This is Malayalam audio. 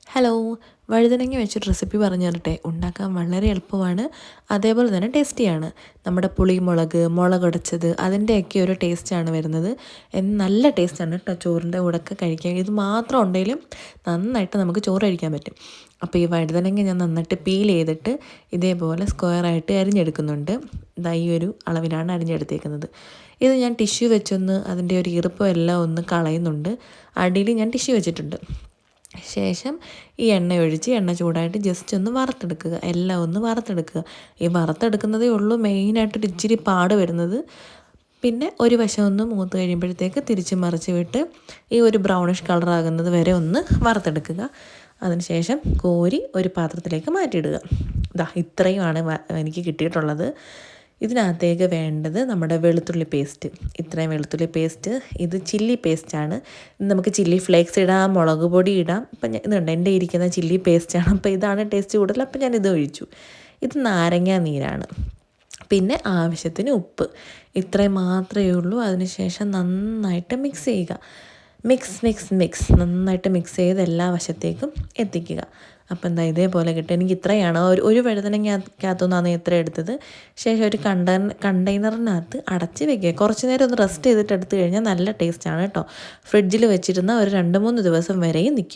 ഹലോ, വഴുതനങ്ങ വെച്ചൊരു റെസിപ്പി പറഞ്ഞു തരട്ടെ. ഉണ്ടാക്കാൻ വളരെ എളുപ്പമാണ്, അതേപോലെ തന്നെ ടേസ്റ്റിയാണ്. നമ്മുടെ പുളിമുളക്, മുളകുടച്ചത് അതിൻ്റെയൊക്കെ ഒരു ടേസ്റ്റാണ് വരുന്നത്. നല്ല ടേസ്റ്റാണ് കേട്ടോ ചോറിൻ്റെ കൂടെയൊക്കെ കഴിക്കാൻ. ഇത് മാത്രം ഉണ്ടെങ്കിലും നന്നായിട്ട് നമുക്ക് ചോറ് കഴിക്കാൻ പറ്റും. അപ്പോൾ ഈ വഴുതനങ്ങ ഞാൻ നന്നായിട്ട് പീൽ ചെയ്തിട്ട് ഇതേപോലെ സ്ക്വയറായിട്ട് അരിഞ്ഞെടുക്കുന്നുണ്ട്. ഇതാ ഈ ഒരു അളവിലാണ് അരിഞ്ഞെടുത്തേക്കുന്നത്. ഇത് ഞാൻ ടിഷ്യൂ വെച്ചൊന്ന് അതിൻ്റെ ഒരു ഈർപ്പം എല്ലാം ഒന്ന് കളയുന്നുണ്ട്. അടിയിൽ ഞാൻ ടിഷ്യൂ വെച്ചിട്ടുണ്ട്. ശേഷം ഈ എണ്ണ ഒഴിച്ച് എണ്ണ ചൂടായിട്ട് ജസ്റ്റ് ഒന്ന് വറുത്തെടുക്കുക, എല്ലാം ഒന്ന് വറുത്തെടുക്കുക. ഈ വറുത്തെടുക്കുന്നതേ ഉള്ളൂ മെയിനായിട്ടൊരു ഇച്ചിരി പാട് വരുന്നത്. പിന്നെ ഒരു വശം ഒന്ന് മൂത്ത് കഴിയുമ്പോഴത്തേക്ക് തിരിച്ച് മറിച്ച് വിട്ട് ഈ ഒരു ബ്രൗണിഷ് കളറാകുന്നത് വരെ ഒന്ന് വറുത്തെടുക്കുക. അതിനുശേഷം കോരി ഒരു പാത്രത്തിലേക്ക് മാറ്റിയിടുക. ഇത്രയുമാണ് എനിക്ക് കിട്ടിയിട്ടുള്ളത്. ഇതിനകത്തേക്ക് വേണ്ടത് നമ്മുടെ വെളുത്തുള്ളി പേസ്റ്റ്. ഇത്രയും വെളുത്തുള്ളി പേസ്റ്റ്, ഇത് ചില്ലി പേസ്റ്റാണ്. നമുക്ക് ചില്ലി ഫ്ലേക്സ് ഇടാം, മുളക് പൊടി ഇടാം. ഇപ്പം ഇതുണ്ട് എൻ്റെ ഇരിക്കുന്ന ചില്ലി പേസ്റ്റാണ്. അപ്പോൾ ഇതാണ് ടേസ്റ്റ് കൂടുതൽ, അപ്പോൾ ഞാൻ ഇത് ഒഴിച്ചു. ഇത് നാരങ്ങ നീരാണ്. പിന്നെ ആവശ്യത്തിന് ഉപ്പ്. ഇത്രയും മാത്രമേ ഉള്ളൂ. അതിനുശേഷം നന്നായിട്ട് മിക്സ് ചെയ്യുക. മിക്സ് നന്നായിട്ട് മിക്സ് ചെയ്ത് എല്ലാ വശത്തേക്കും എത്തിക്കുക. അപ്പോൾ ഇതേപോലെ കിട്ടും. എനിക്ക് ഇത്രയാണ് ഒരു വഴുതനങ്ങക്കകത്തുനിന്നാണ് ഇത്ര എടുത്തത്. ശേഷം ഒരു കണ്ടെയ്നറിനകത്ത് അടച്ച് വെക്കുക. കുറച്ച് നേരം ഒന്ന് റെസ്റ്റ് ചെയ്തിട്ട് എടുത്തു കഴിഞ്ഞാൽ നല്ല ടേസ്റ്റാണ് കേട്ടോ. ഫ്രിഡ്ജിൽ വെച്ചിരുന്ന ഒരു 2-3 ദിവസം വരെയും നിൽക്കും.